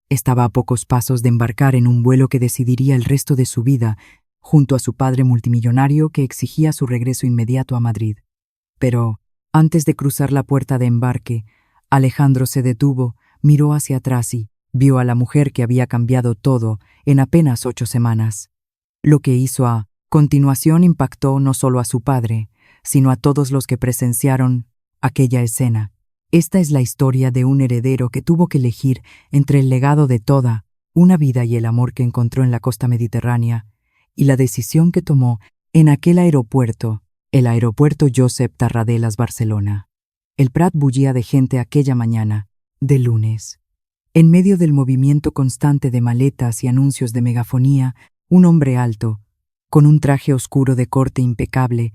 Estaba a pocos pasos de embarcar en un vuelo que decidiría el resto de su vida, junto a su padre multimillonario que exigía su regreso inmediato a Madrid. Pero, antes de cruzar la puerta de embarque, Alejandro se detuvo, miró hacia atrás y vio a la mujer que había cambiado todo en apenas 8 semanas. Lo que hizo a continuación impactó no solo a su padre, sino a todos los que presenciaron aquella escena. Esta es la historia de un heredero que tuvo que elegir entre el legado de toda una vida y el amor que encontró en la costa mediterránea, y la decisión que tomó en aquel aeropuerto, el aeropuerto Josep Tarradellas, Barcelona. El Prat bullía de gente aquella mañana, de lunes. En medio del movimiento constante de maletas y anuncios de megafonía, un hombre alto, con un traje oscuro de corte impecable,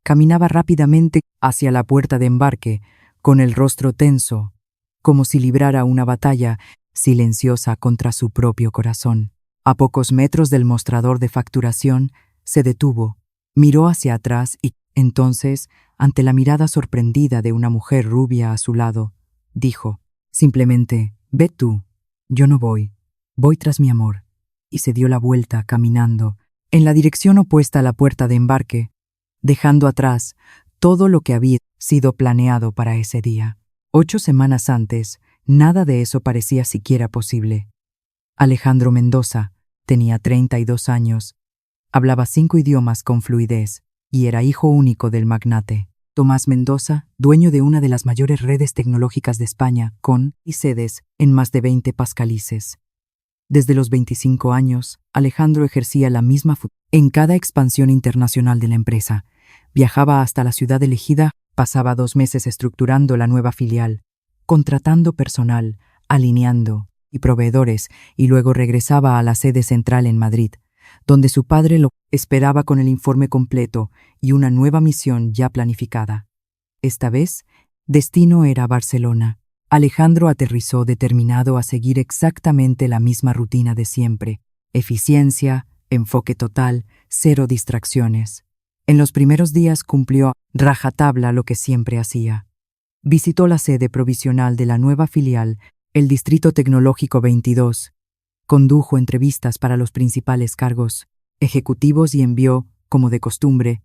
caminaba rápidamente hacia la puerta de embarque, con el rostro tenso, como si librara una batalla silenciosa contra su propio corazón. A pocos metros del mostrador de facturación, se detuvo, miró hacia atrás y, entonces, ante la mirada sorprendida de una mujer rubia a su lado, dijo, simplemente, «Ve tú, yo no voy, voy tras mi amor», y se dio la vuelta caminando, en la dirección opuesta a la puerta de embarque, dejando atrás todo lo que había sido planeado para ese día. 8 semanas antes, nada de eso parecía siquiera posible. Alejandro Mendoza tenía 32 años, hablaba 5 idiomas con fluidez y era hijo único del magnate Tomás Mendoza, dueño de una de las mayores redes tecnológicas de España, con sedes en más de 20 países. Desde los 25 años, Alejandro ejercía la misma función en cada expansión internacional de la empresa. Viajaba hasta la ciudad elegida, pasaba 2 meses estructurando la nueva filial, contratando personal, alineando y proveedores, y luego regresaba a la sede central en Madrid, donde su padre lo esperaba con el informe completo y una nueva misión ya planificada. Esta vez, destino era Barcelona. Alejandro aterrizó determinado a seguir exactamente la misma rutina de siempre: eficiencia, enfoque total, 0 distracciones. En los primeros días cumplió a rajatabla lo que siempre hacía. Visitó la sede provisional de la nueva filial, el Distrito Tecnológico 22, condujo entrevistas para los principales cargos ejecutivos y envió, como de costumbre,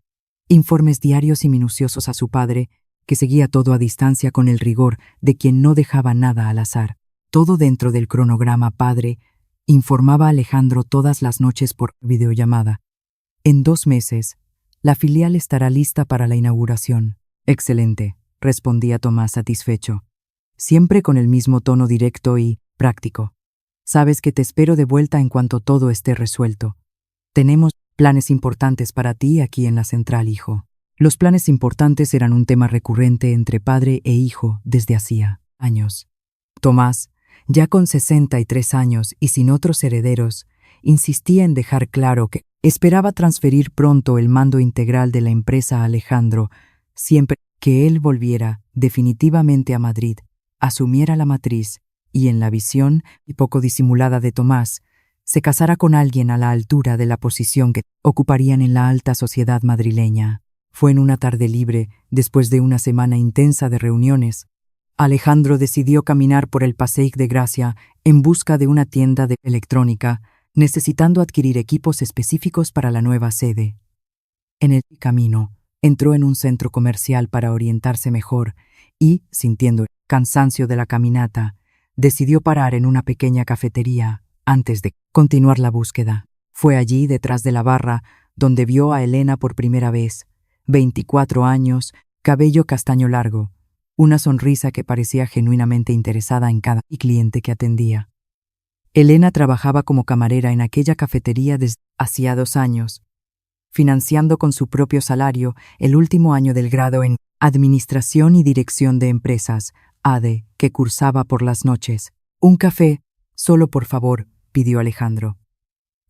informes diarios y minuciosos a su padre, que seguía todo a distancia con el rigor de quien no dejaba nada al azar. Todo dentro del cronograma. Padre informaba a Alejandro todas las noches por videollamada. En 2 meses, la filial estará lista para la inauguración. Excelente, respondía Tomás satisfecho, siempre con el mismo tono directo y práctico. Sabes que te espero de vuelta en cuanto todo esté resuelto. Tenemos planes importantes para ti aquí en la central, hijo. Los planes importantes eran un tema recurrente entre padre e hijo desde hacía años. Tomás, ya con 63 años y sin otros herederos, insistía en dejar claro que esperaba transferir pronto el mando integral de la empresa a Alejandro, siempre que él volviera definitivamente a Madrid, asumiera la matriz y, en la visión y poco disimulada de Tomás, se casara con alguien a la altura de la posición que ocuparían en la alta sociedad madrileña. Fue en una tarde libre, después de una semana intensa de reuniones. Alejandro decidió caminar por el Passeig de Gracia en busca de una tienda de electrónica, necesitando adquirir equipos específicos para la nueva sede. En el camino, entró en un centro comercial para orientarse mejor y, sintiendo el cansancio de la caminata, decidió parar en una pequeña cafetería antes de continuar la búsqueda. Fue allí, detrás de la barra, donde vio a Elena por primera vez. 24 años, cabello castaño largo, una sonrisa que parecía genuinamente interesada en cada cliente que atendía. Elena trabajaba como camarera en aquella cafetería desde hacía 2 años, financiando con su propio salario el último año del grado en Administración y Dirección de Empresas, ADE, que cursaba por las noches. «Un café, solo por favor», pidió Alejandro.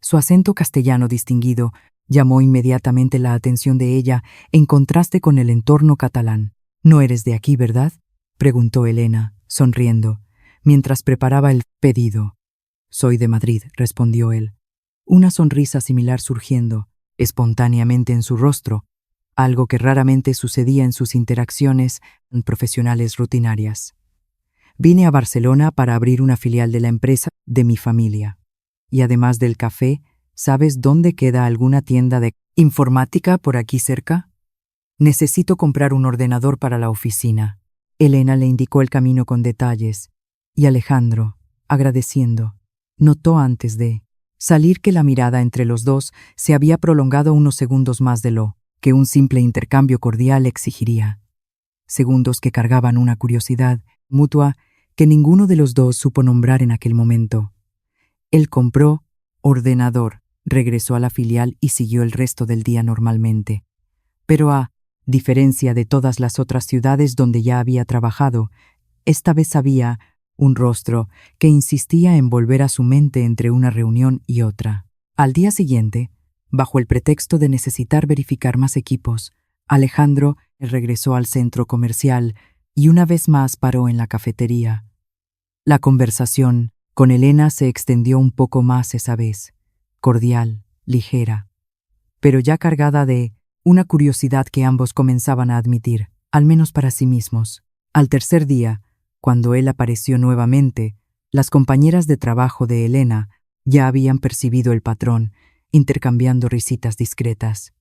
Su acento castellano distinguido llamó inmediatamente la atención de ella en contraste con el entorno catalán. «¿No eres de aquí, verdad?», preguntó Elena, sonriendo, mientras preparaba el pedido. «Soy de Madrid», respondió él, una sonrisa similar surgiendo espontáneamente en su rostro, algo que raramente sucedía en sus interacciones profesionales rutinarias. Vine a Barcelona para abrir una filial de la empresa de mi familia. Y además del café, ¿sabes dónde queda alguna tienda de informática por aquí cerca? Necesito comprar un ordenador para la oficina. Elena le indicó el camino con detalles, y Alejandro, agradeciendo, notó antes de salir que la mirada entre los dos se había prolongado unos segundos más de lo que un simple intercambio cordial exigiría. Segundos que cargaban una curiosidad mutua que ninguno de los dos supo nombrar en aquel momento. Él compró ordenador, regresó a la filial y siguió el resto del día normalmente. Pero a diferencia de todas las otras ciudades donde ya había trabajado, esta vez había un rostro que insistía en volver a su mente entre una reunión y otra. Al día siguiente, bajo el pretexto de necesitar verificar más equipos, Alejandro regresó al centro comercial y una vez más paró en la cafetería. La conversación con Elena se extendió un poco más esa vez, cordial, ligera, pero ya cargada de una curiosidad que ambos comenzaban a admitir, al menos para sí mismos. Al tercer día, cuando él apareció nuevamente, las compañeras de trabajo de Elena ya habían percibido el patrón, intercambiando risitas discretas.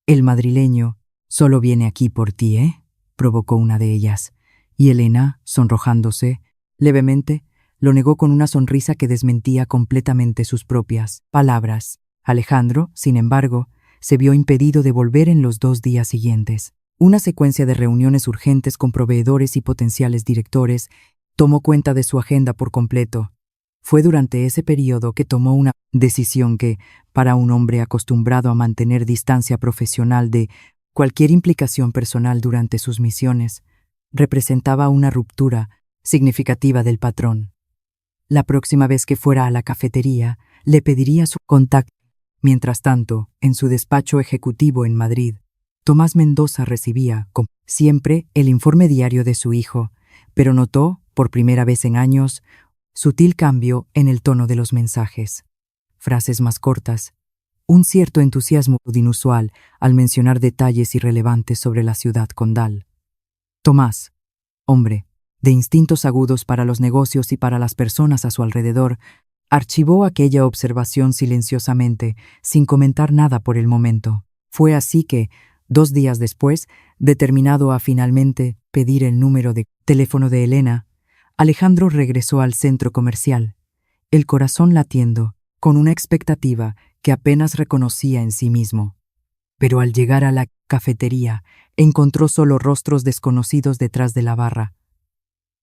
«El madrileño solo viene aquí por ti, ¿eh?», provocó una de ellas, y Elena, sonrojándose levemente, lo negó con una sonrisa que desmentía completamente sus propias palabras. Alejandro, sin embargo, se vio impedido de volver en los 2 días siguientes. Una secuencia de reuniones urgentes con proveedores y potenciales directores tomó cuenta de su agenda por completo. Fue durante ese periodo que tomó una decisión que, para un hombre acostumbrado a mantener distancia profesional de cualquier implicación personal durante sus misiones, representaba una ruptura significativa del patrón. La próxima vez que fuera a la cafetería, le pediría su contacto. Mientras tanto, en su despacho ejecutivo en Madrid, Tomás Mendoza recibía, como siempre, el informe diario de su hijo, pero notó, por primera vez en años, sutil cambio en el tono de los mensajes. Frases más cortas, un cierto entusiasmo inusual al mencionar detalles irrelevantes sobre la ciudad condal. Tomás, hombre, de instintos agudos para los negocios y para las personas a su alrededor, archivó aquella observación silenciosamente, sin comentar nada por el momento. Fue así que, 2 días después, determinado a finalmente pedir el número de teléfono de Elena, Alejandro regresó al centro comercial, el corazón latiendo, con una expectativa que apenas reconocía en sí mismo. Pero al llegar a la cafetería, encontró solo rostros desconocidos detrás de la barra.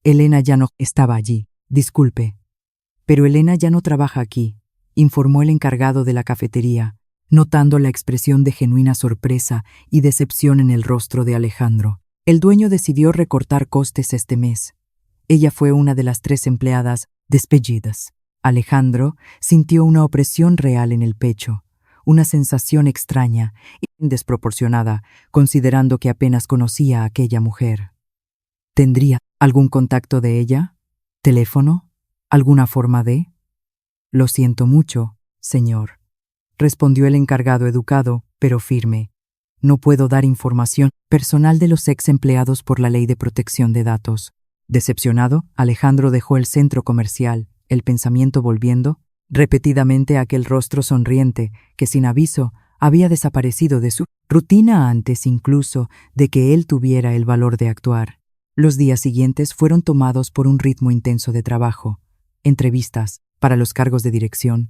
Elena ya no estaba allí. «Disculpe, pero Elena ya no trabaja aquí», informó el encargado de la cafetería, notando la expresión de genuina sorpresa y decepción en el rostro de Alejandro. El dueño decidió recortar costes este mes. Ella fue una de las 3 empleadas despedidas. Alejandro sintió una opresión real en el pecho, una sensación extraña y desproporcionada, considerando que apenas conocía a aquella mujer. ¿Tendría algún contacto de ella? ¿Teléfono? ¿Alguna forma de? «Lo siento mucho, señor», respondió el encargado educado, pero firme. «No puedo dar información personal de los ex empleados por la Ley de Protección de Datos». Decepcionado, Alejandro dejó el centro comercial, el pensamiento volviendo repetidamente a aquel rostro sonriente que, sin aviso, había desaparecido de su rutina antes incluso de que él tuviera el valor de actuar. Los días siguientes fueron tomados por un ritmo intenso de trabajo, entrevistas para los cargos de dirección,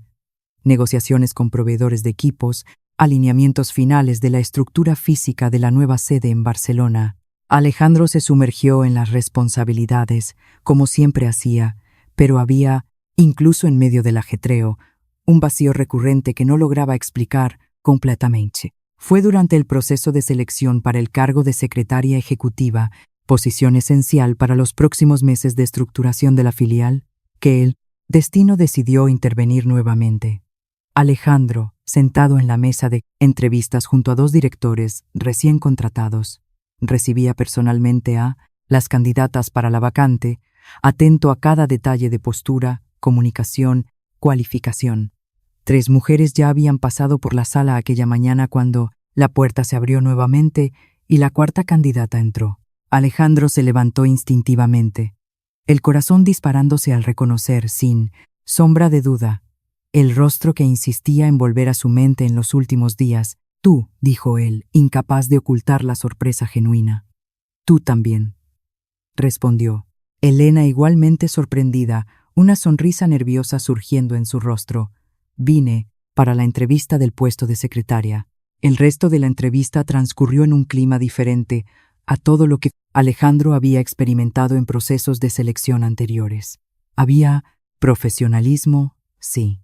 negociaciones con proveedores de equipos, alineamientos finales de la estructura física de la nueva sede en Barcelona. Alejandro se sumergió en las responsabilidades, como siempre hacía, pero había, incluso en medio del ajetreo, un vacío recurrente que no lograba explicar completamente. Fue durante el proceso de selección para el cargo de secretaria ejecutiva, posición esencial para los próximos meses de estructuración de la filial, que el destino decidió intervenir nuevamente. Alejandro, sentado en la mesa de entrevistas junto a 2 directores recién contratados, recibía personalmente a las candidatas para la vacante, atento a cada detalle de postura, comunicación, cualificación. 3 mujeres ya habían pasado por la sala aquella mañana cuando la puerta se abrió nuevamente y la 4ª candidata entró. Alejandro se levantó instintivamente. el corazón disparándose al reconocer, sin sombra de duda, el rostro que insistía en volver a su mente en los últimos días. Tú, dijo él, incapaz de ocultar la sorpresa genuina. Tú también, respondió Elena, igualmente sorprendida, una sonrisa nerviosa surgiendo en su rostro. Vine para la entrevista del puesto de secretaria. El resto de la entrevista transcurrió en un clima diferente a todo lo que Alejandro había experimentado en procesos de selección anteriores. Había profesionalismo, sí.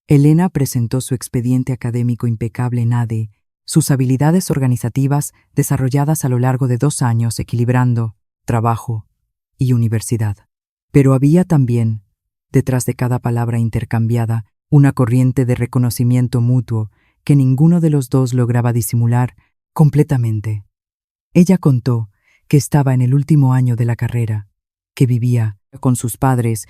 Elena presentó su expediente académico impecable en ADE, sus habilidades organizativas desarrolladas a lo largo de 2 años equilibrando trabajo y universidad. Pero había también, detrás de cada palabra intercambiada, una corriente de reconocimiento mutuo que ninguno de los dos lograba disimular completamente. Ella contó que estaba en el último año de la carrera, que vivía con sus padres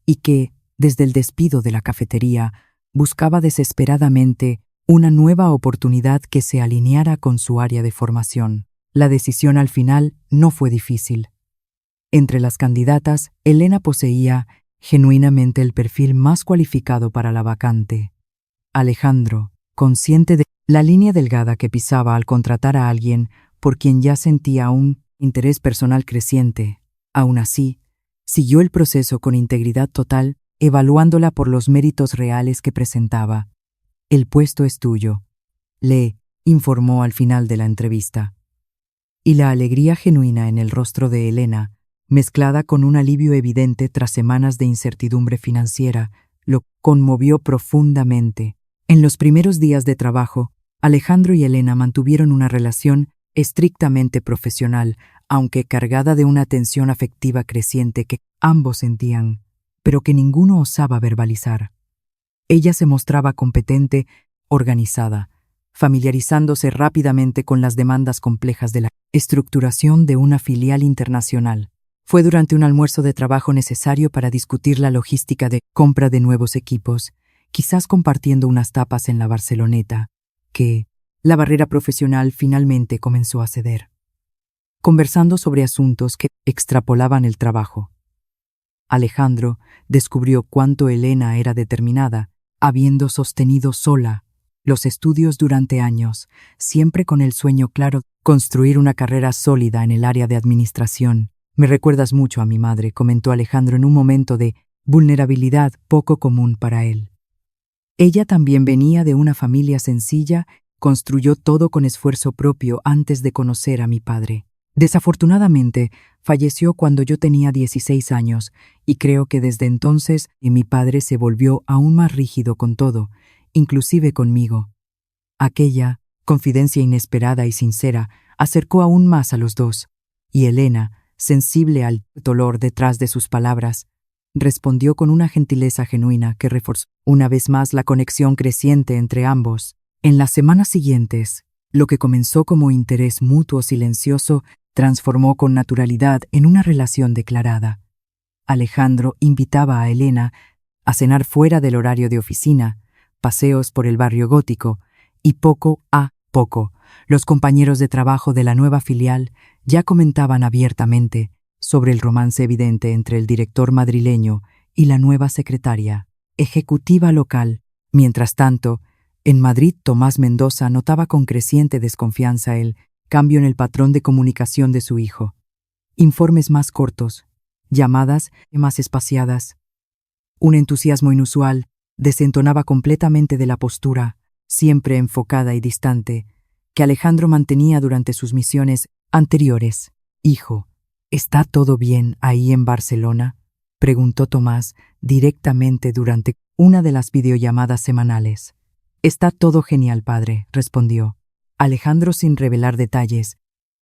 y que, desde el despido de la cafetería, buscaba desesperadamente una nueva oportunidad que se alineara con su área de formación. La decisión al final no fue difícil. Entre las candidatas, Elena poseía genuinamente el perfil más cualificado para la vacante. Alejandro, consciente de la línea delgada que pisaba al contratar a alguien por quien ya sentía un interés personal creciente, aún así, siguió el proceso con integridad total, evaluándola por los méritos reales que presentaba. El puesto es tuyo, le informó al final de la entrevista. Y la alegría genuina en el rostro de Elena, mezclada con un alivio evidente tras semanas de incertidumbre financiera, lo conmovió profundamente. En los primeros días de trabajo, Alejandro y Elena mantuvieron una relación estrictamente profesional, aunque cargada de una tensión afectiva creciente que ambos sentían, pero que ninguno osaba verbalizar. Ella se mostraba competente, organizada, familiarizándose rápidamente con las demandas complejas de la estructuración de una filial internacional. Fue durante un almuerzo de trabajo necesario para discutir la logística de compra de nuevos equipos, quizás compartiendo unas tapas en la Barceloneta, que la barrera profesional finalmente comenzó a ceder. Conversando sobre asuntos que extrapolaban el trabajo, Alejandro descubrió cuánto Elena era determinada, habiendo sostenido sola los estudios durante años, siempre con el sueño claro de construir una carrera sólida en el área de administración. Me recuerdas mucho a mi madre, comentó Alejandro en un momento de vulnerabilidad poco común para él. Ella también venía de una familia sencilla, construyó todo con esfuerzo propio antes de conocer a mi padre. Desafortunadamente, falleció cuando yo tenía 16 años, y creo que desde entonces mi padre se volvió aún más rígido con todo, inclusive conmigo. Aquella confidencia inesperada y sincera acercó aún más a los dos, y Elena, sensible al dolor detrás de sus palabras, respondió con una gentileza genuina que reforzó una vez más la conexión creciente entre ambos. En las semanas siguientes, lo que comenzó como interés mutuo silencioso transformó con naturalidad en una relación declarada. Alejandro invitaba a Elena a cenar fuera del horario de oficina, paseos por el barrio gótico, y poco a poco, los compañeros de trabajo de la nueva filial ya comentaban abiertamente sobre el romance evidente entre el director madrileño y la nueva secretaria ejecutiva local. Mientras tanto, en Madrid, Tomás Mendoza notaba con creciente desconfianza el cambio en el patrón de comunicación de su hijo. Informes más cortos, llamadas más espaciadas. Un entusiasmo inusual desentonaba completamente de la postura, siempre enfocada y distante, que Alejandro mantenía durante sus misiones anteriores. «Hijo, ¿está todo bien ahí en Barcelona?», preguntó Tomás directamente durante una de las videollamadas semanales. «Está todo genial, padre», respondió Alejandro sin revelar detalles,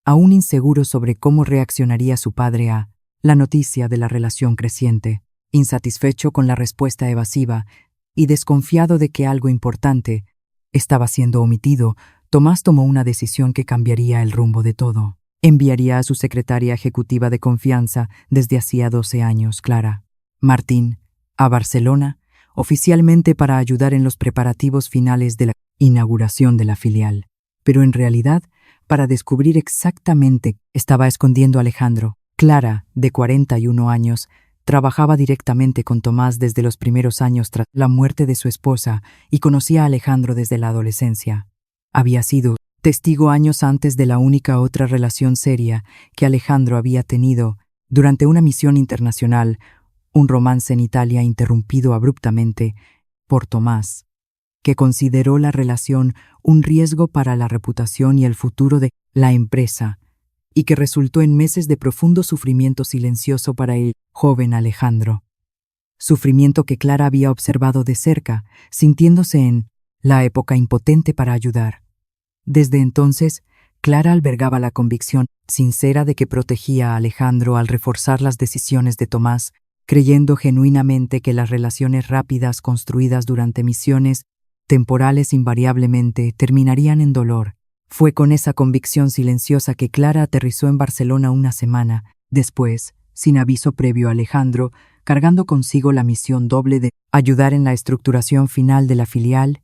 aún inseguro sobre cómo reaccionaría su padre a la noticia de la relación creciente. Insatisfecho con la respuesta evasiva y desconfiado de que algo importante estaba siendo omitido, Tomás tomó una decisión que cambiaría el rumbo de todo. Enviaría a su secretaria ejecutiva de confianza desde hacía 12 años, Clara Martín, a Barcelona, oficialmente para ayudar en los preparativos finales de la inauguración de la filial. Pero en realidad, para descubrir exactamente qué estaba escondiendo Alejandro. Clara, de 41 años, trabajaba directamente con Tomás desde los primeros años tras la muerte de su esposa y conocía a Alejandro desde la adolescencia. Había sido testigo años antes de la única otra relación seria que Alejandro había tenido durante una misión internacional, un romance en Italia interrumpido abruptamente por Tomás, que consideró la relación un riesgo para la reputación y el futuro de la empresa, y que resultó en meses de profundo sufrimiento silencioso para el joven Alejandro. Sufrimiento que Clara había observado de cerca, sintiéndose en la época impotente para ayudar. Desde entonces, Clara albergaba la convicción sincera de que protegía a Alejandro al reforzar las decisiones de Tomás, creyendo genuinamente que las relaciones rápidas construidas durante misiones temporales invariablemente terminarían en dolor. Fue con esa convicción silenciosa que Clara aterrizó en Barcelona una semana después, sin aviso previo a Alejandro, cargando consigo la misión doble de ayudar en la estructuración final de la filial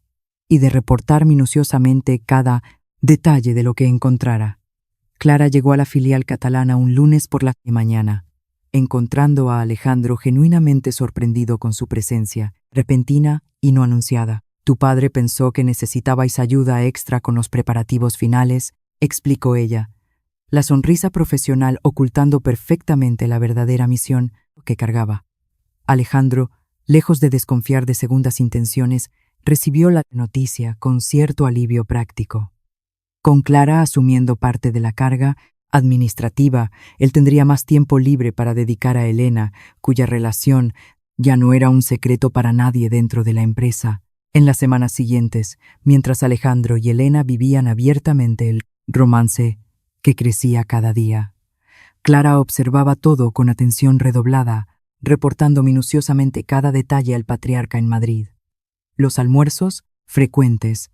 y de reportar minuciosamente cada detalle de lo que encontrara. Clara llegó a la filial catalana un lunes por la mañana, encontrando a Alejandro genuinamente sorprendido con su presencia, repentina y no anunciada. «Tu padre pensó que necesitabais ayuda extra con los preparativos finales», explicó ella, la sonrisa profesional ocultando perfectamente la verdadera misión que cargaba. Alejandro, lejos de desconfiar de segundas intenciones, recibió la noticia con cierto alivio práctico. Con Clara asumiendo parte de la carga administrativa, él tendría más tiempo libre para dedicar a Elena, cuya relación ya no era un secreto para nadie dentro de la empresa. En las semanas siguientes, mientras Alejandro y Elena vivían abiertamente el romance que crecía cada día, Clara observaba todo con atención redoblada, reportando minuciosamente cada detalle al patriarca en Madrid. Los almuerzos frecuentes,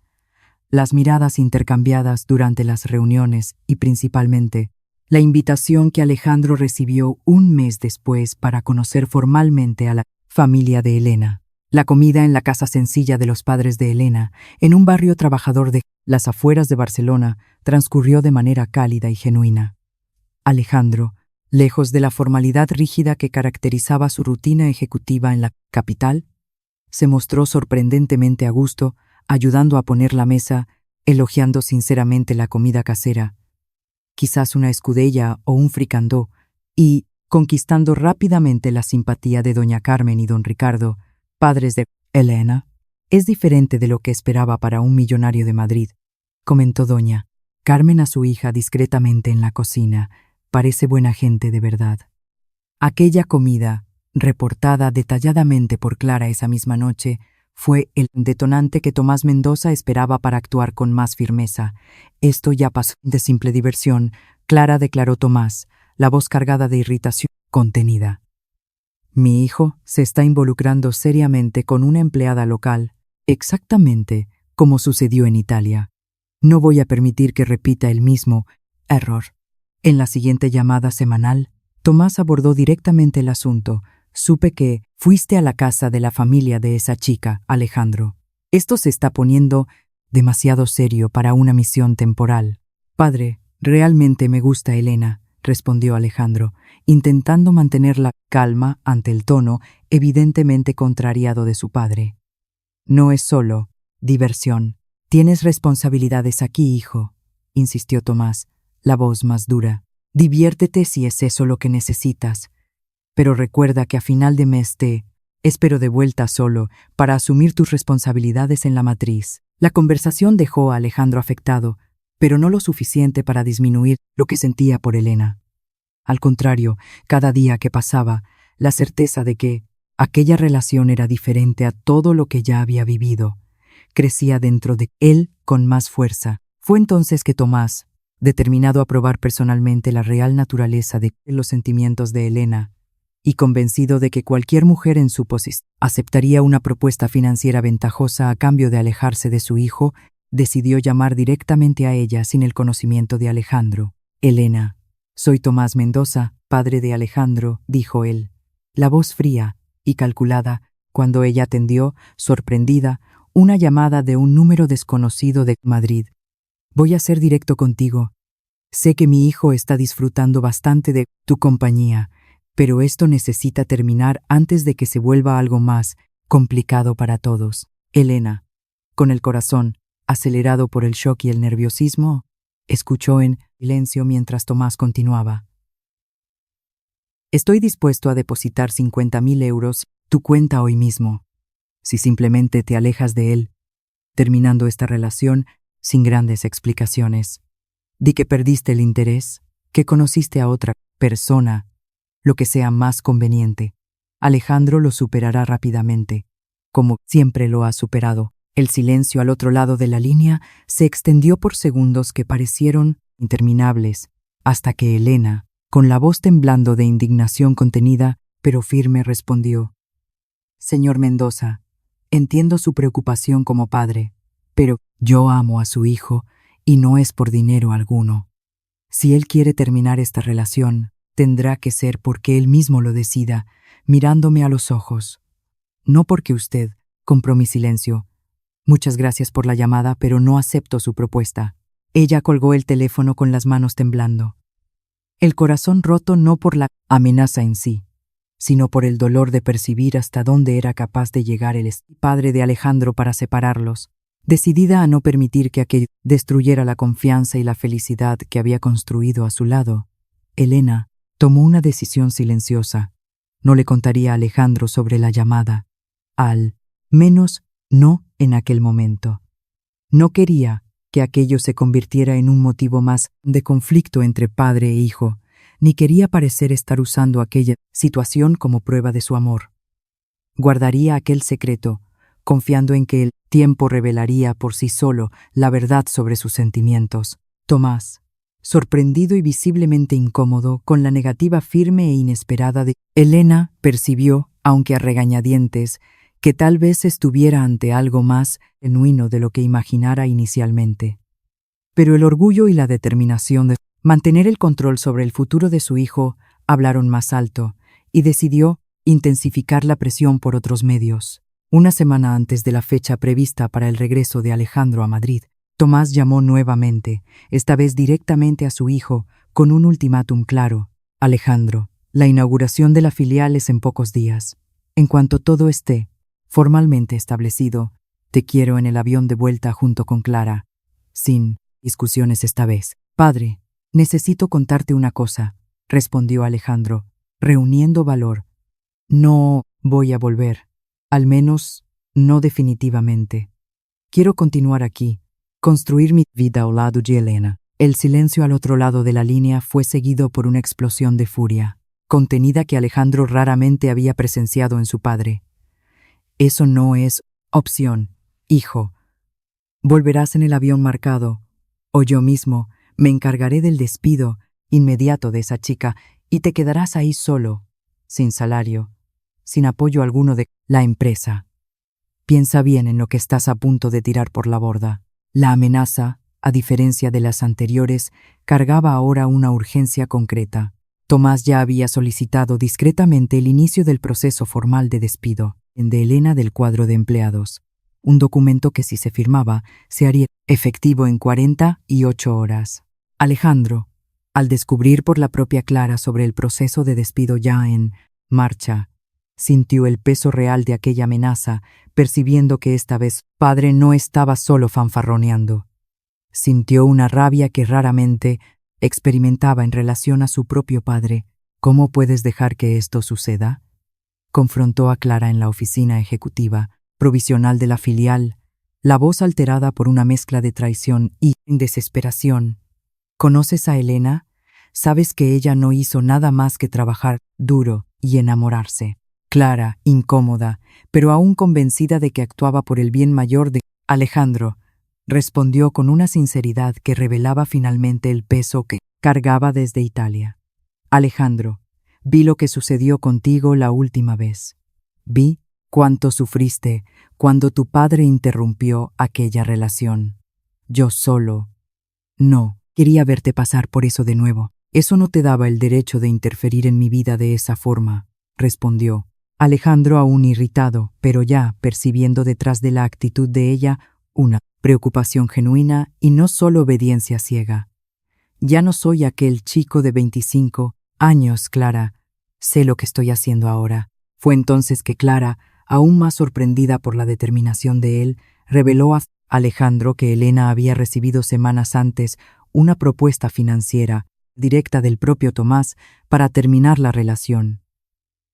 las miradas intercambiadas durante las reuniones y principalmente la invitación que Alejandro recibió un mes después para conocer formalmente a la familia de Elena. La comida en la casa sencilla de los padres de Elena, en un barrio trabajador de las afueras de Barcelona, transcurrió de manera cálida y genuina. Alejandro, lejos de la formalidad rígida que caracterizaba su rutina ejecutiva en la capital, se mostró sorprendentemente a gusto, ayudando a poner la mesa, elogiando sinceramente la comida casera, quizás una escudella o un fricandó, y conquistando rápidamente la simpatía de doña Carmen y don Ricardo, padres de Elena. «Es diferente de lo que esperaba para un millonario de Madrid», comentó doña Carmen a su hija discretamente en la cocina. «Parece buena gente de verdad». Aquella comida, reportada detalladamente por Clara esa misma noche, fue el detonante que Tomás Mendoza esperaba para actuar con más firmeza. «Esto ya pasó de simple diversión», Clara declaró Tomás, la voz cargada de irritación contenida. «Mi hijo se está involucrando seriamente con una empleada local, exactamente como sucedió en Italia. No voy a permitir que repita el mismo error». En la siguiente llamada semanal, Tomás abordó directamente el asunto. «Supe que fuiste a la casa de la familia de esa chica, Alejandro. Esto se está poniendo demasiado serio para una misión temporal». «Padre, realmente me gusta Elena», respondió Alejandro, intentando mantener la calma ante el tono evidentemente contrariado de su padre. «No es solo diversión. Tienes responsabilidades aquí, hijo», insistió Tomás, la voz más dura. «Diviértete si es eso lo que necesitas. Pero recuerda que a final de mes te espero de vuelta solo para asumir tus responsabilidades en la matriz». La conversación dejó a Alejandro afectado, pero no lo suficiente para disminuir lo que sentía por Elena. Al contrario, cada día que pasaba, la certeza de que aquella relación era diferente a todo lo que ya había vivido crecía dentro de él con más fuerza. Fue entonces que Tomás, determinado a probar personalmente la real naturaleza de los sentimientos de Elena, y convencido de que cualquier mujer en su posición aceptaría una propuesta financiera ventajosa a cambio de alejarse de su hijo, decidió llamar directamente a ella sin el conocimiento de Alejandro. «Elena, soy Tomás Mendoza, padre de Alejandro», dijo él, la voz fría y calculada, cuando ella atendió, sorprendida, una llamada de un número desconocido de Madrid. «Voy a ser directo contigo. Sé que mi hijo está disfrutando bastante de tu compañía, pero esto necesita terminar antes de que se vuelva algo más complicado para todos. Elena, con el corazón acelerado por el shock y el nerviosismo, escuchó en silencio mientras Tomás continuaba. Estoy dispuesto a depositar 50.000 euros tu cuenta hoy mismo, si simplemente te alejas de él, terminando esta relación sin grandes explicaciones. Di que perdiste el interés, que conociste a otra persona, lo que sea más conveniente. Alejandro lo superará rápidamente, como siempre lo ha superado. El silencio al otro lado de la línea se extendió por segundos que parecieron interminables, hasta que Elena, con la voz temblando de indignación contenida, pero firme, respondió: Señor Mendoza, entiendo su preocupación como padre, pero yo amo a su hijo y no es por dinero alguno. Si él quiere terminar esta relación, tendrá que ser porque él mismo lo decida, mirándome a los ojos. No porque usted compró mi silencio. Muchas gracias por la llamada, pero no acepto su propuesta. Ella colgó el teléfono con las manos temblando. El corazón roto no por la amenaza en sí, sino por el dolor de percibir hasta dónde era capaz de llegar el padre de Alejandro para separarlos. Decidida a no permitir que aquello destruyera la confianza y la felicidad que había construido a su lado, Elena tomó una decisión silenciosa. No le contaría a Alejandro sobre la llamada, al menos no en aquel momento. No quería que aquello se convirtiera en un motivo más de conflicto entre padre e hijo, ni quería parecer estar usando aquella situación como prueba de su amor. Guardaría aquel secreto, confiando en que el tiempo revelaría por sí solo la verdad sobre sus sentimientos. Tomás, sorprendido y visiblemente incómodo con la negativa firme e inesperada de Elena, percibió, aunque a regañadientes, que tal vez estuviera ante algo más genuino de lo que imaginara inicialmente. Pero el orgullo y la determinación de mantener el control sobre el futuro de su hijo hablaron más alto, y decidió intensificar la presión por otros medios. Una semana antes de la fecha prevista para el regreso de Alejandro a Madrid, Tomás llamó nuevamente, esta vez directamente a su hijo, con un ultimátum claro. Alejandro, la inauguración de la filial es en pocos días. En cuanto todo esté formalmente establecido, te quiero en el avión de vuelta junto con Clara. Sin discusiones esta vez. Padre, necesito contarte una cosa, respondió Alejandro, reuniendo valor. No voy a volver. Al menos, no definitivamente. Quiero continuar aquí, construir mi vida al lado de Elena. El silencio al otro lado de la línea fue seguido por una explosión de furia, contenida que Alejandro raramente había presenciado en su padre. Eso no es opción, hijo. Volverás en el avión marcado, o yo mismo me encargaré del despido inmediato de esa chica y te quedarás ahí solo, sin salario, sin apoyo alguno de la empresa. Piensa bien en lo que estás a punto de tirar por la borda. La amenaza, a diferencia de las anteriores, cargaba ahora una urgencia concreta. Tomás ya había solicitado discretamente el inicio del proceso formal de despido de Elena del cuadro de empleados, un documento que, si se firmaba, se haría efectivo en 48 horas. Alejandro, al descubrir por la propia Clara sobre el proceso de despido ya en marcha, sintió el peso real de aquella amenaza, percibiendo que esta vez padre no estaba solo fanfarroneando. Sintió una rabia que raramente experimentaba en relación a su propio padre. ¿Cómo puedes dejar que esto suceda?, confrontó a Clara en la oficina ejecutiva provisional de la filial, la voz alterada por una mezcla de traición y desesperación. ¿Conoces a Elena? Sabes que ella no hizo nada más que trabajar duro y enamorarse. Clara, incómoda, pero aún convencida de que actuaba por el bien mayor de Alejandro, respondió con una sinceridad que revelaba finalmente el peso que cargaba desde Italia. Alejandro, vi lo que sucedió contigo la última vez. Vi cuánto sufriste cuando tu padre interrumpió aquella relación. Yo solo no quería verte pasar por eso de nuevo. Eso no te daba el derecho de interferir en mi vida de esa forma, respondió. Alejandro, aún irritado, pero ya percibiendo detrás de la actitud de ella una preocupación genuina y no solo obediencia ciega. Ya no soy aquel chico de 25 años, Clara. Sé lo que estoy haciendo ahora. Fue entonces que Clara, aún más sorprendida por la determinación de él, reveló a Alejandro que Elena había recibido semanas antes una propuesta financiera directa del propio Tomás para terminar la relación.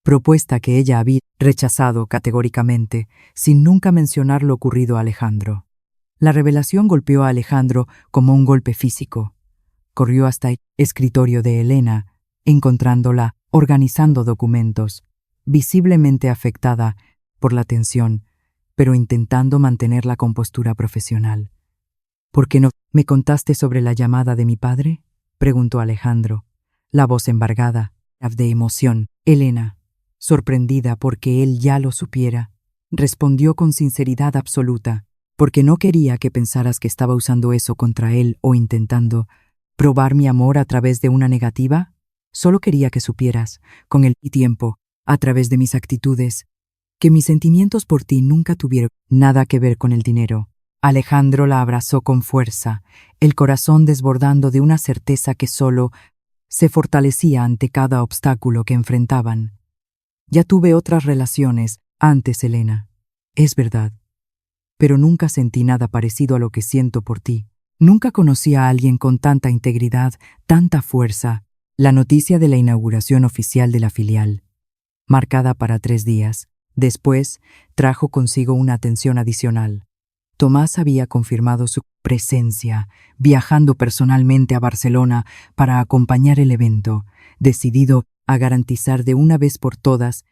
Propuesta que ella había rechazado categóricamente, sin nunca mencionar lo ocurrido a Alejandro. La revelación golpeó a Alejandro como un golpe físico. Corrió hasta el escritorio de Elena, encontrándola organizando documentos, visiblemente afectada por la tensión, pero intentando mantener la compostura profesional. ¿Por qué no me contaste sobre la llamada de mi padre?, preguntó Alejandro, la voz embargada de emoción. Elena, sorprendida porque él ya lo supiera, respondió con sinceridad absoluta, porque no quería que pensaras que estaba usando eso contra él o intentando probar mi amor a través de una negativa. Solo quería que supieras, con el tiempo, a través de mis actitudes, que mis sentimientos por ti nunca tuvieron nada que ver con el dinero. Alejandro la abrazó con fuerza, el corazón desbordando de una certeza que solo se fortalecía ante cada obstáculo que enfrentaban. Ya tuve otras relaciones antes, Elena. Es verdad. Pero nunca sentí nada parecido a lo que siento por ti. Nunca conocí a alguien con tanta integridad, tanta fuerza. La noticia de la inauguración oficial de la filial, marcada para 3 días, después trajo consigo una atención adicional. Tomás había confirmado su presencia, viajando personalmente a Barcelona para acompañar el evento, decidido a garantizar de una vez por todas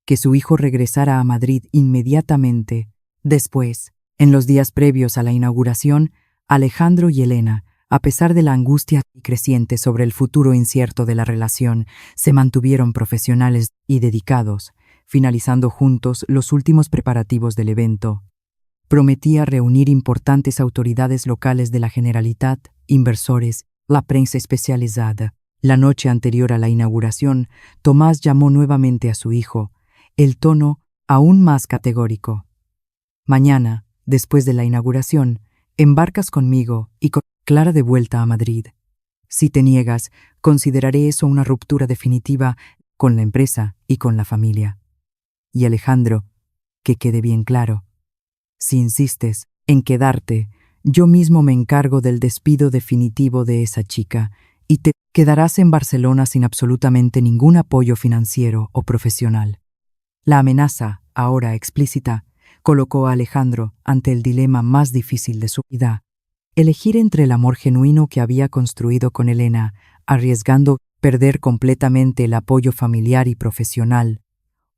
que su hijo regresara a Madrid inmediatamente. Después, en los días previos a la inauguración, Alejandro y Elena, a pesar de la angustia creciente sobre el futuro incierto de la relación, se mantuvieron profesionales y dedicados, finalizando juntos los últimos preparativos del evento. Prometía reunir importantes autoridades locales de la Generalitat, inversores, la prensa especializada. La noche anterior a la inauguración, Tomás llamó nuevamente a su hijo, el tono aún más categórico. Mañana, después de la inauguración, embarcas conmigo y con Clara de vuelta a Madrid. Si te niegas, consideraré eso una ruptura definitiva con la empresa y con la familia. Y Alejandro, que quede bien claro, si insistes en quedarte, yo mismo me encargo del despido definitivo de esa chica y te quedarás en Barcelona sin absolutamente ningún apoyo financiero o profesional. La amenaza, ahora explícita, colocó a Alejandro ante el dilema más difícil de su vida: elegir entre el amor genuino que había construido con Elena, arriesgando perder completamente el apoyo familiar y profesional,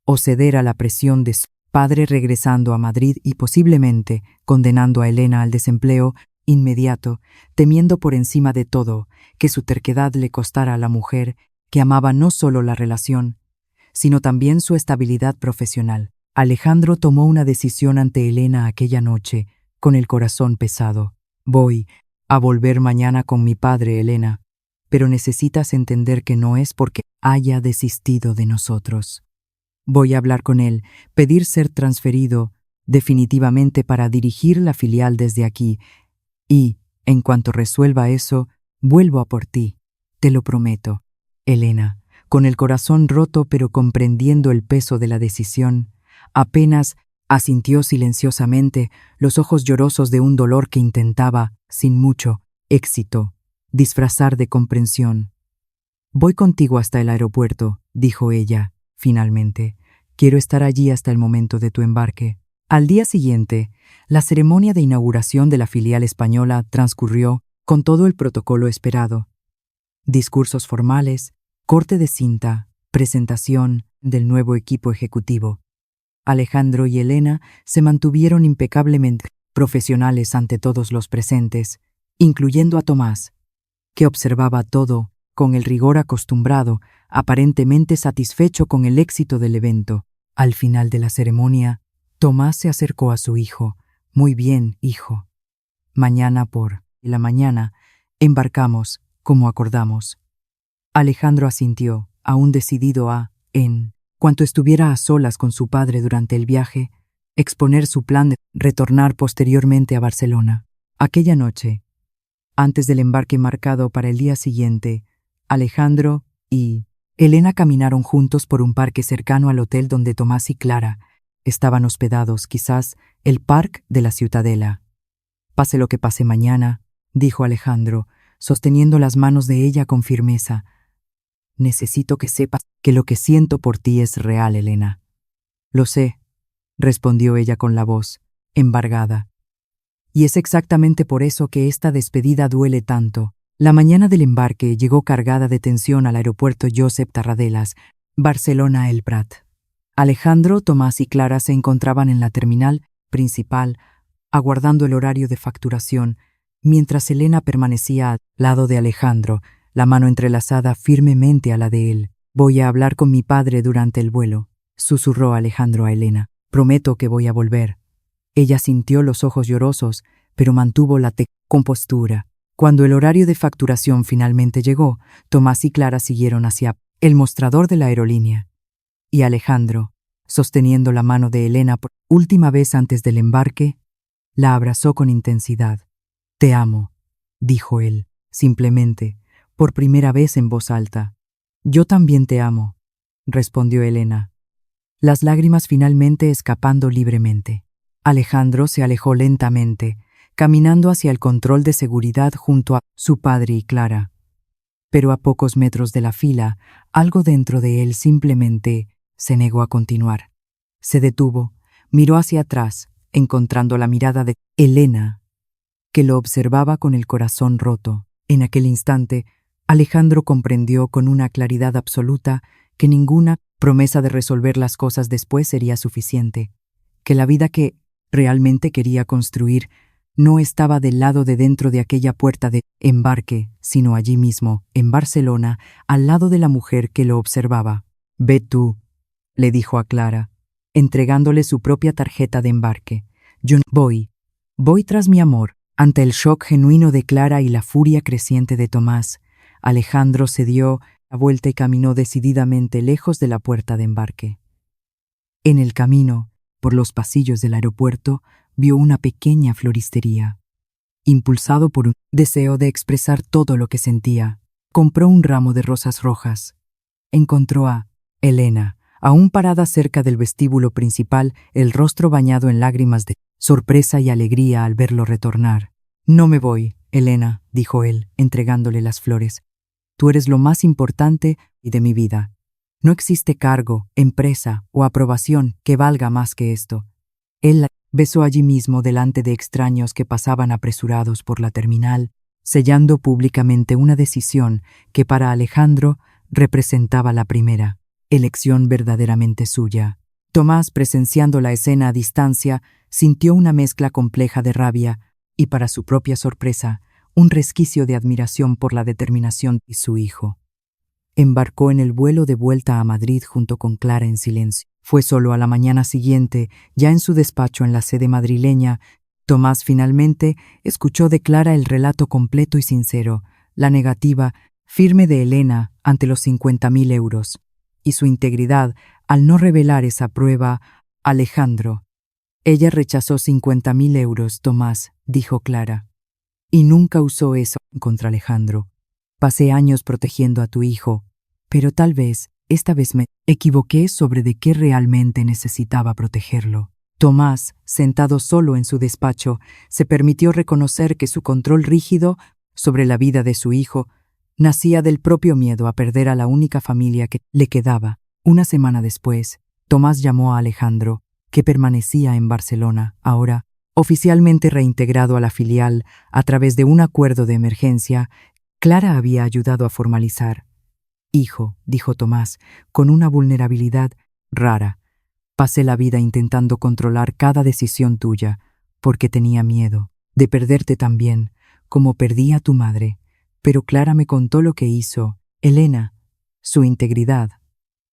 o ceder a la presión de su padre regresando a Madrid y posiblemente condenando a Elena al desempleo inmediato, temiendo por encima de todo que su terquedad le costara a la mujer que amaba no solo la relación, sino también su estabilidad profesional. Alejandro tomó una decisión ante Elena aquella noche, con el corazón pesado. Voy a volver mañana con mi padre, Elena, pero necesitas entender que no es porque haya desistido de nosotros. Voy a hablar con él, pedir ser transferido definitivamente para dirigir la filial desde aquí, y, en cuanto resuelva eso, vuelvo a por ti, te lo prometo. Elena, con el corazón roto pero comprendiendo el peso de la decisión, apenas asintió silenciosamente, los ojos llorosos de un dolor que intentaba, sin mucho éxito, disfrazar de comprensión. Voy contigo hasta el aeropuerto, dijo ella, finalmente. Quiero estar allí hasta el momento de tu embarque. Al día siguiente, la ceremonia de inauguración de la filial española transcurrió con todo el protocolo esperado. Discursos formales, corte de cinta, presentación del nuevo equipo ejecutivo. Alejandro y Elena se mantuvieron impecablemente profesionales ante todos los presentes, incluyendo a Tomás, que observaba todo con el rigor acostumbrado, aparentemente satisfecho con el éxito del evento. Al final de la ceremonia, Tomás se acercó a su hijo. Muy bien, hijo. Mañana por la mañana embarcamos, como acordamos. Alejandro asintió, aún decidido a, en cuanto estuviera a solas con su padre durante el viaje, exponer su plan de retornar posteriormente a Barcelona. Aquella noche, Antes del embarque marcado para el día siguiente, Alejandro y Elena caminaron juntos por un parque cercano al hotel donde Tomás y Clara estaban hospedados, quizás el Parc de la Ciutadella. «Pase lo que pase mañana», dijo Alejandro, sosteniendo las manos de ella con firmeza. «Necesito que sepas que lo que siento por ti es real, Elena». «Lo sé», respondió ella con la voz embargada. «Y es exactamente por eso que esta despedida duele tanto». La mañana del embarque llegó cargada de tensión al aeropuerto Josep Tarradellas, Barcelona-El Prat. Alejandro, Tomás y Clara se encontraban en la terminal principal, aguardando el horario de facturación, mientras Elena permanecía al lado de Alejandro, la mano entrelazada firmemente a la de él. «Voy a hablar con mi padre durante el vuelo», susurró Alejandro a Elena. «Prometo que voy a volver». Ella sintió los ojos llorosos, pero mantuvo la compostura. Cuando el horario de facturación finalmente llegó, Tomás y Clara siguieron hacia el mostrador de la aerolínea. Y Alejandro, sosteniendo la mano de Elena por última vez antes del embarque, la abrazó con intensidad. «Te amo», dijo él, simplemente, por primera vez en voz alta. «Yo también te amo», respondió Elena, las lágrimas finalmente escapando libremente. Alejandro se alejó lentamente, caminando hacia el control de seguridad junto a su padre y Clara. Pero a pocos metros de la fila, algo dentro de él simplemente se negó a continuar. Se detuvo, miró hacia atrás, encontrando la mirada de Elena, que lo observaba con el corazón roto. En aquel instante, Alejandro comprendió con una claridad absoluta que ninguna promesa de resolver las cosas después sería suficiente, que la vida que realmente quería construir no estaba del lado de dentro de aquella puerta de embarque, sino allí mismo, en Barcelona, al lado de la mujer que lo observaba. «Ve tú», le dijo a Clara, entregándole su propia tarjeta de embarque. «Yo no voy tras mi amor». Ante el shock genuino de Clara y la furia creciente de Tomás, Alejandro se dio la vuelta y caminó decididamente lejos de la puerta de embarque. En el camino, por los pasillos del aeropuerto, vio una pequeña floristería. Impulsado por un deseo de expresar todo lo que sentía, compró un ramo de rosas rojas. Encontró a Elena, aún parada cerca del vestíbulo principal, el rostro bañado en lágrimas de sorpresa y alegría al verlo retornar. «No me voy, Elena», dijo él, entregándole las flores. «Tú eres lo más importante de mi vida. No existe cargo, empresa o aprobación que valga más que esto». Él la besó allí mismo delante de extraños que pasaban apresurados por la terminal, sellando públicamente una decisión que para Alejandro representaba la primera elección verdaderamente suya. Tomás, presenciando la escena a distancia, sintió una mezcla compleja de rabia y, para su propia sorpresa, un resquicio de admiración por la determinación de su hijo. Embarcó en el vuelo de vuelta a Madrid junto con Clara en silencio. Fue solo a la mañana siguiente, ya en su despacho en la sede madrileña, Tomás finalmente escuchó de Clara el relato completo y sincero, la negativa firme de Elena ante los 50.000 euros, y su integridad al no revelar esa prueba a Alejandro. «Ella rechazó 50.000 euros, Tomás», dijo Clara, «y nunca usó eso contra Alejandro. Pasé años protegiendo a tu hijo, pero tal vez esta vez me equivoqué sobre de qué realmente necesitaba protegerlo». Tomás, sentado solo en su despacho, se permitió reconocer que su control rígido sobre la vida de su hijo nacía del propio miedo a perder a la única familia que le quedaba. Una semana después, Tomás llamó a Alejandro, que permanecía en Barcelona, ahora oficialmente reintegrado a la filial a través de un acuerdo de emergencia. Clara había ayudado a formalizar. «Hijo», dijo Tomás, con una vulnerabilidad rara, «pasé la vida intentando controlar cada decisión tuya, porque tenía miedo de perderte también, como perdí a tu madre. Pero Clara me contó lo que hizo Elena, su integridad.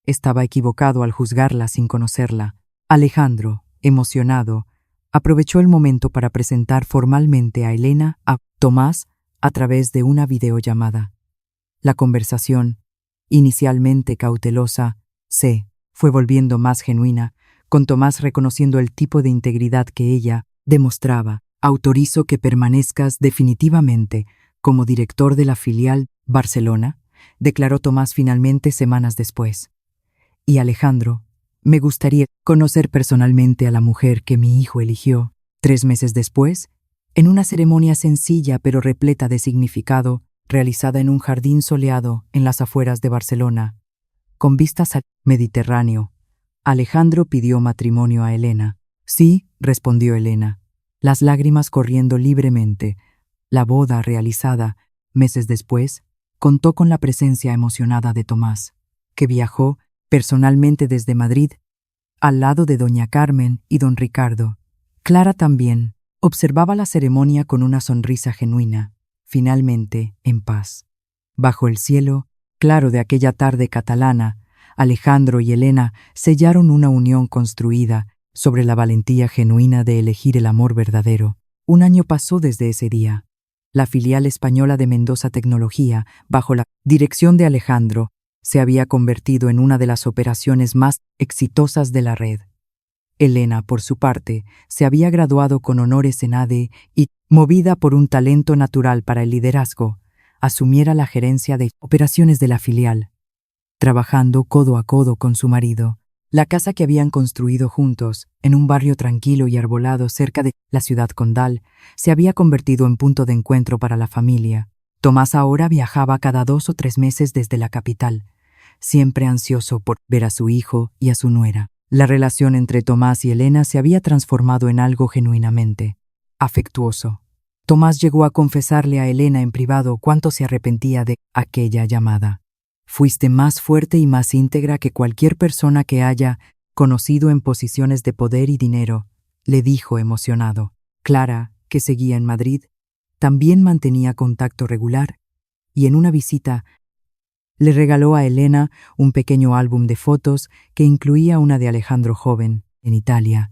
Estaba equivocado al juzgarla sin conocerla». Alejandro, emocionado, aprovechó el momento para presentar formalmente a Elena a Tomás a través de una videollamada. La conversación, inicialmente cautelosa, se fue volviendo más genuina, con Tomás reconociendo el tipo de integridad que ella demostraba. «Autorizo que permanezcas definitivamente como director de la filial Barcelona, declaró Tomás finalmente semanas después. Y Alejandro, me gustaría conocer personalmente a la mujer que mi hijo eligió. 3 meses después, en una ceremonia sencilla pero repleta de significado, realizada en un jardín soleado en las afueras de Barcelona, con vistas al Mediterráneo, Alejandro pidió matrimonio a Elena. Sí, respondió Elena, las lágrimas corriendo libremente. La boda realizada, meses después, contó con la presencia emocionada de Tomás, que viajó personalmente desde Madrid, al lado de doña Carmen y don Ricardo. Clara también observaba la ceremonia con una sonrisa genuina, finalmente en paz. Bajo el cielo claro de aquella tarde catalana, Alejandro y Elena sellaron una unión construida sobre la valentía genuina de elegir el amor verdadero. 1 año pasó desde ese día. La filial española de Mendoza Tecnología, bajo la dirección de Alejandro, se había convertido en una de las operaciones más exitosas de la red. Elena, por su parte, se había graduado con honores en ADE y, movida por un talento natural para el liderazgo, asumiera la gerencia de operaciones de la filial, trabajando codo a codo con su marido. La casa que habían construido juntos, en un barrio tranquilo y arbolado cerca de la ciudad condal, se había convertido en punto de encuentro para la familia. Tomás ahora viajaba cada 2 o 3 meses desde la capital, siempre ansioso por ver a su hijo y a su nuera. La relación entre Tomás y Elena se había transformado en algo genuinamente afectuoso. Tomás llegó a confesarle a Elena en privado cuánto se arrepentía de aquella llamada. Fuiste más fuerte y más íntegra que cualquier persona que haya conocido en posiciones de poder y dinero, le dijo emocionado. Clara, que seguía en Madrid, también mantenía contacto regular, y en una visita le regaló a Elena un pequeño álbum de fotos que incluía una de Alejandro joven, en Italia.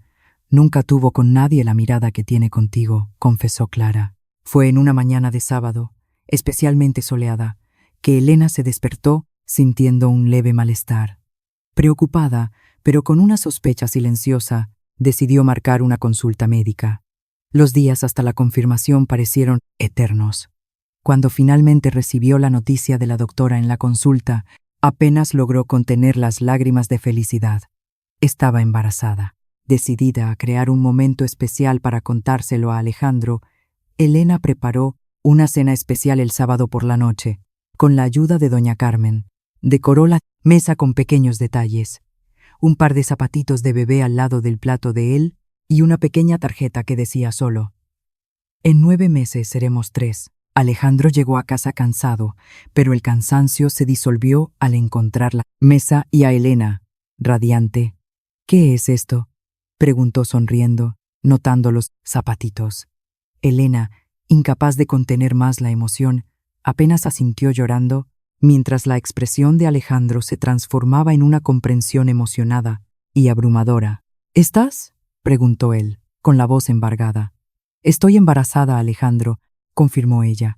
Nunca tuvo con nadie la mirada que tiene contigo, confesó Clara. Fue en una mañana de sábado, especialmente soleada, que Elena se despertó sintiendo un leve malestar. Preocupada, pero con una sospecha silenciosa, decidió marcar una consulta médica. Los días hasta la confirmación parecieron eternos. Cuando finalmente recibió la noticia de la doctora en la consulta, apenas logró contener las lágrimas de felicidad. Estaba embarazada. Decidida a crear un momento especial para contárselo a Alejandro, Elena preparó una cena especial el sábado por la noche. Con la ayuda de doña Carmen, decoró la mesa con pequeños detalles. Un par de zapatitos de bebé al lado del plato de él y una pequeña tarjeta que decía solo: «En 9 meses seremos 3». Alejandro llegó a casa cansado, pero el cansancio se disolvió al encontrar la mesa y a Elena, radiante. «¿Qué es esto?», preguntó sonriendo, notando los zapatitos. Elena, incapaz de contener más la emoción, apenas asintió llorando, mientras la expresión de Alejandro se transformaba en una comprensión emocionada y abrumadora. «¿Estás?», preguntó él, con la voz embargada. «Estoy embarazada, Alejandro», confirmó ella.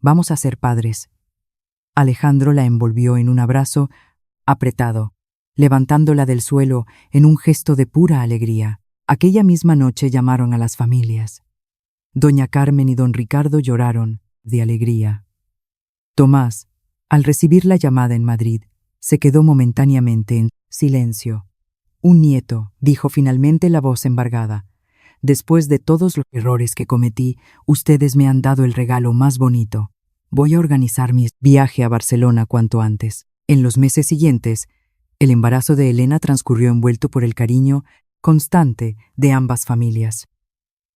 «Vamos a ser padres». Alejandro la envolvió en un abrazo apretado, levantándola del suelo en un gesto de pura alegría. Aquella misma noche llamaron a las familias. Doña Carmen y don Ricardo lloraron de alegría. Tomás, al recibir la llamada en Madrid, se quedó momentáneamente en silencio. «Un nieto», dijo finalmente la voz embargada. «Después de todos los errores que cometí, ustedes me han dado el regalo más bonito. Voy a organizar mi viaje a Barcelona cuanto antes». En los meses siguientes, el embarazo de Elena transcurrió envuelto por el cariño constante de ambas familias.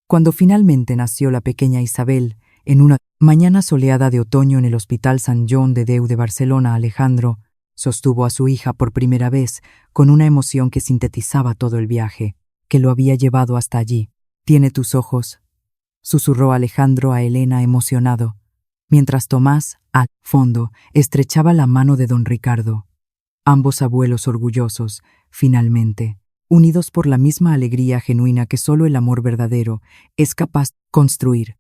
Cuando finalmente nació la pequeña Isabel, en una mañana soleada de otoño en el Hospital Sant Joan de Déu de Barcelona, Alejandro sostuvo a su hija por primera vez con una emoción que sintetizaba todo el viaje que lo había llevado hasta allí. «Tiene tus ojos», susurró Alejandro a Elena emocionado, mientras Tomás, al fondo, estrechaba la mano de don Ricardo. Ambos abuelos orgullosos, finalmente, unidos por la misma alegría genuina que solo el amor verdadero es capaz de construir.